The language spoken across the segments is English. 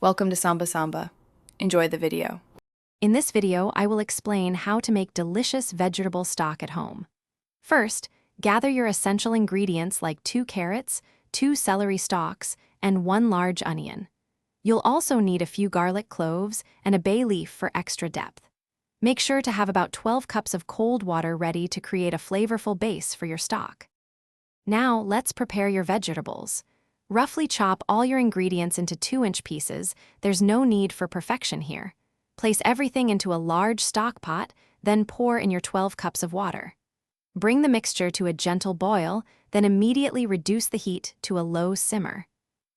Welcome to Samba Samba. Enjoy the video. In this video, I will explain how to make delicious vegetable stock at home. First, gather your essential ingredients like 2 carrots, 2 celery stalks, and 1 large onion. You'll also need a few garlic cloves and a bay leaf for extra depth. Make sure to have about 12 cups of cold water ready to create a flavorful base for your stock. Now, let's prepare your vegetables. Roughly chop all your ingredients into 2-inch pieces. There's no need for perfection here. Place everything into a large stock pot, then pour in your 12 cups of water. Bring the mixture to a gentle boil, then immediately reduce the heat to a low simmer.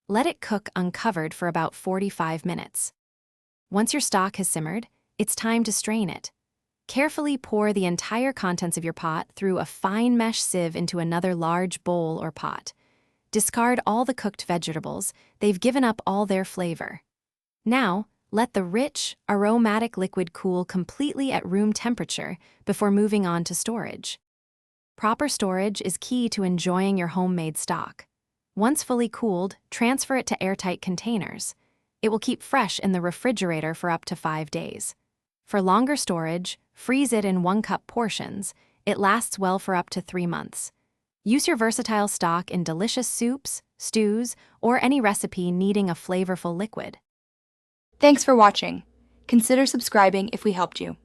Let it cook uncovered for about 45 minutes. Once your stock has simmered, it's time to strain it. Carefully pour the entire contents of your pot through a fine mesh sieve into another large bowl or pot. Discard all the cooked vegetables. They've given up all their flavor. Now, let the rich, aromatic liquid cool completely at room temperature before moving on to storage. Proper storage is key to enjoying your homemade stock. Once fully cooled, transfer it to airtight containers. It will keep fresh in the refrigerator for up to 5 days. For longer storage, freeze it in 1-cup portions. It lasts well for up to 3 months. Use your versatile stock in delicious soups, stews, or any recipe needing a flavorful liquid. Thanks for watching. Consider subscribing if we helped you.